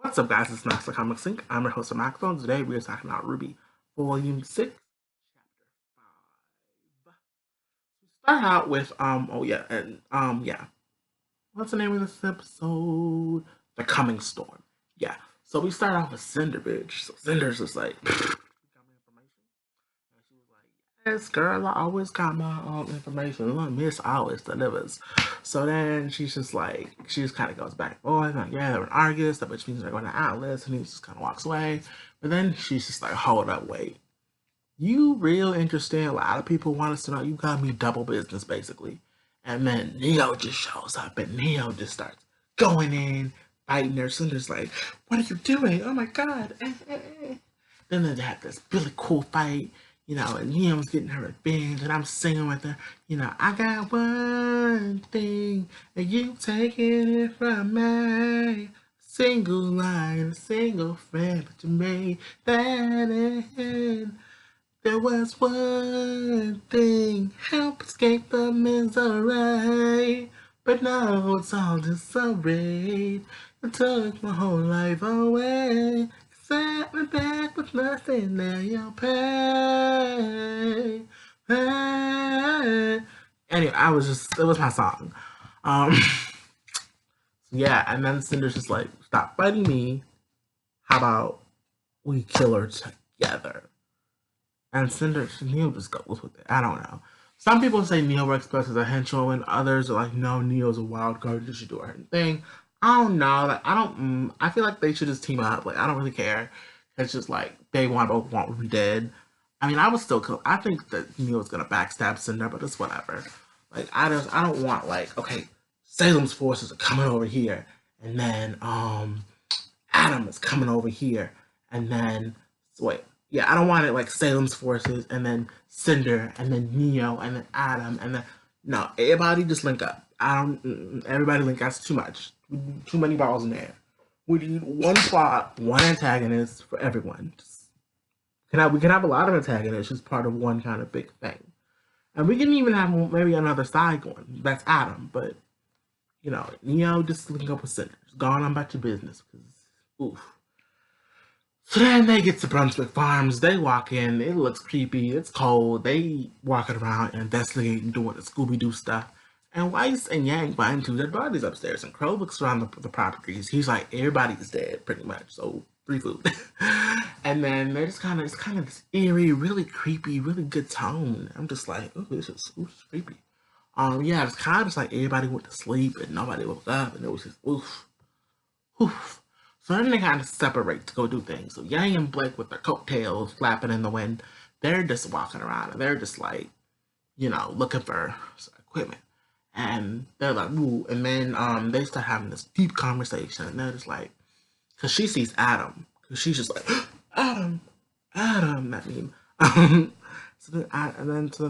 What's up, guys? It's Max the Comic Sync. I'm your host of Maxwell. Today we are talking about RWBY, Volume 6, Chapter 5. We start out with, What's the name of this episode? The Coming Storm. Yeah. So we start off with Cinder, bitch. So Cinder's just like, you got my information? And she was like, yes, girl, I always got my information. Look, Miss always delivers. So then she's just like, she just kind of goes back and forth, like, yeah, they're in Argus, that which means they're going to Atlas, and he just kind of walks away. But then she's just like, hold up, wait. You real interesting. A lot of people want us to know you got me double business, basically. And then Neo just shows up, and Neo just starts going in, fighting her. Cinder's like, what are you doing? Oh my god. Then they had this really cool fight, and Neo's getting her revenge, and I'm singing with her, I got one thing, and you taking it from me. Single line, a single friend, but you made that end. There was one thing, help escape the misery. But now it's all disarrayed. It took my whole life away. Set me back with nothing, now you'll pay. Pay. Anyway, it was my song. So yeah, and then Cinder's just like, stop fighting me. How about we kill her together? And Cinder, Neo just goes with it. I don't know. Some people say Neo works best as a henchwoman. Others are like, no, Neo's a wild card. She should do her thing. I don't know. Like, I don't. I feel like they should just team up. Like, I don't really care. It's just like they both want what we did. I mean, I was still cool. I think that Neo's gonna backstab Cinder, but it's whatever. Like, I don't want like, okay, Salem's forces are coming over here, and then Adam is coming over here, and then wait, yeah, I don't want it like Salem's forces, and then Cinder, and then Neo, and then Adam, and then no, everybody just link up. I don't. Everybody link. That's too much. Too many balls in there. We need one plot, one antagonist for everyone. We can have a lot of antagonists, just part of one kind of big thing, and we can even have maybe another side going. That's Adam, but Neo just link up with Cinder. Just gone on back to business because oof. So then they get to Brunswick Farms. They walk in. It looks creepy. It's cold. They walking around and investigating, doing the Scooby Doo stuff. And Weiss and Yang find two dead bodies upstairs. And Crow looks around the properties. He's like, everybody's dead, pretty much. So free food. And then they're just it's kind of this eerie, really creepy, really good tone. I'm just like, oh, this is creepy. Yeah, it's kind of just like everybody went to sleep and nobody woke up, and it was just oof, oof. So then they kind of separate to go do things. So Yang and Blake with their coattails flapping in the wind, they're just walking around and they're just like, looking for equipment. And they're like, ooh, and then they start having this deep conversation, and they're just like, because she sees Adam, because she's just like, Adam, Adam, that meme. So then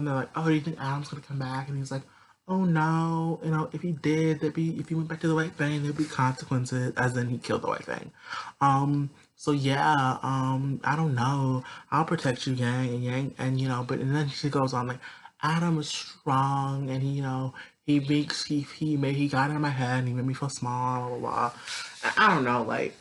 they're like, oh, do you think Adam's gonna come back? And he's like, oh no, if he did, if he went back to the White Fang, there'd be consequences, as in he killed the White Fang. So yeah, I don't know. I'll protect you, Yang, but and then she goes on like, Adam is strong, and he got in my head, and he made me feel small, blah blah blah. I don't know, like.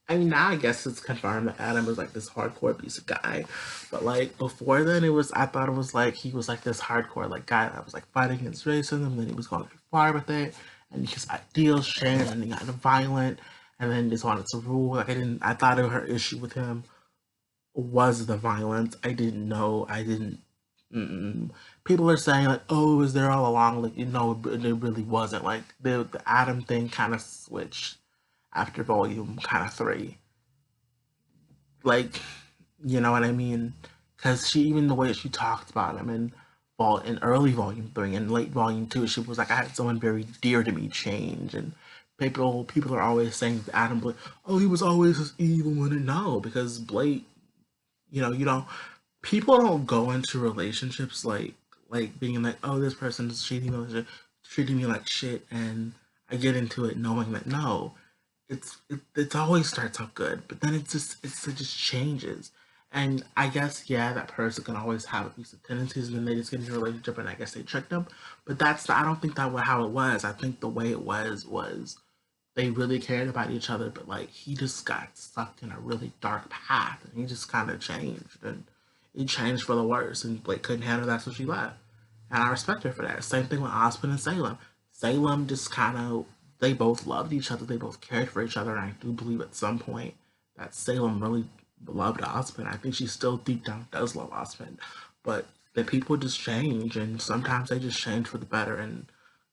I mean, now I guess it's confirmed that Adam is like this hardcore piece of guy, but like before then, I thought it was like he was like this hardcore like guy that was like fighting against racism, and then he was going too far with it, and his ideals changed, and he got violent, and then just wanted to rule. Like I thought her issue with him was the violence. I didn't know, I didn't. Mm-mm. People are saying like, "Oh, is there all along?" Like, it really wasn't. Like the Adam thing kind of switched after volume kind of 3. Like, you know what I mean? Because even the way she talked about him in early volume 3 and late volume 2, she was like, I had someone very dear to me change. And people are always saying Adam Blake, oh, he was always this evil one. And no, because Blake, you know, people don't go into relationships like being like, oh, this person is treating me like shit, and I get into it knowing that no, it always starts out good, but then it just changes. And I guess yeah, that person can always have abusive tendencies, and then they just get into a relationship, and I guess they tricked them. But I don't think that was how it was. I think the way it was they really cared about each other, but like he just got sucked in a really dark path, and he just kind of changed, and he changed for the worse, and Blake couldn't handle that, so she left, and I respect her for that. Same thing with Osmond and Salem. Salem just kind of, they both loved each other, they both cared for each other, and I do believe at some point that Salem really loved Osmond. I think she still deep down does love Osmond, but the people just change, and sometimes they just change for the better, and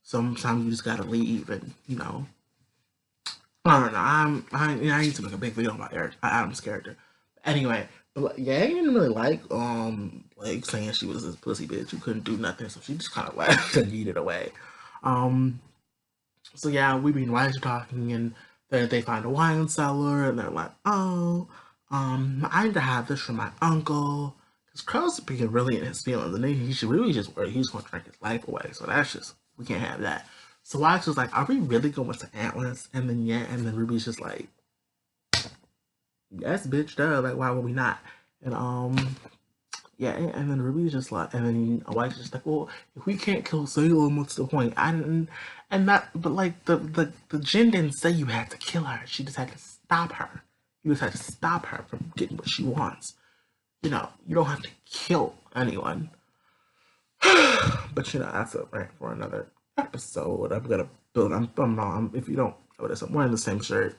sometimes you just gotta leave, and I don't know. I need to make a big video about Adam's character. Anyway, but like, yeah, I didn't really like saying she was this pussy bitch who couldn't do nothing, so she just kind of left and yeeted away. Um, so yeah, we been wise talking, and then they find a wine cellar, and they're like, oh, I need to have this from my uncle. Because Crow's being really in his feelings, and then he should really just worry he's going to drink his life away. So that's just, we can't have that. So Wise was like, are we really going to Atlas? And then, yeah, and then Ruby's just like, yes, bitch, duh. Like, why would we not? And, yeah, and then Ruby's just like, and then Wise is just like, well, if we can't kill Salem, what's the point? I didn't, and that, but like, the Jinn didn't say you had to kill her. She just had to stop her. You just had to stop her from getting what she wants. You don't have to kill anyone. But that's a rant for another episode. I'm gonna build. If you don't know this, I'm wearing the same shirt.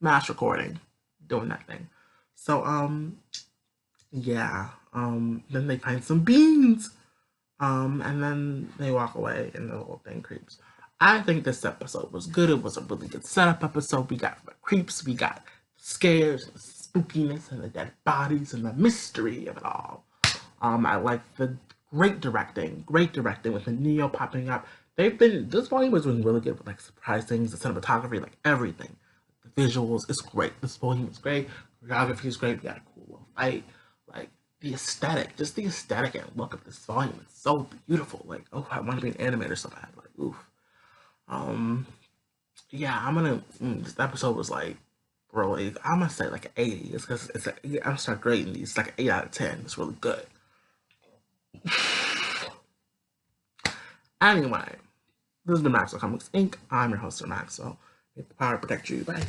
Mass recording, doing that thing. So yeah. Then they find some beans. And then they walk away, and the whole thing creeps. I think this episode was good. It was a really good setup episode. We got the creeps, we got scares, and the spookiness, and the dead bodies, and the mystery of it all. I like the great directing with the Neo popping up. This volume was doing really good with like surprise things, the cinematography, like everything. The visuals, it's great. This volume is great. Choreography is great. We got a cool little fight. Like the aesthetic, just the aesthetic and look of this volume is so beautiful. Like, oh, I want to be an animator so bad. Like, oof. Yeah, this episode was like, really, I'm gonna say like an 80. It's because I'm gonna start grading these. It's like an 8 out of 10. It's really good. Anyway, this has been Maxwell Comics Inc. I'm your host, Maxwell. May the power protect you. Bye.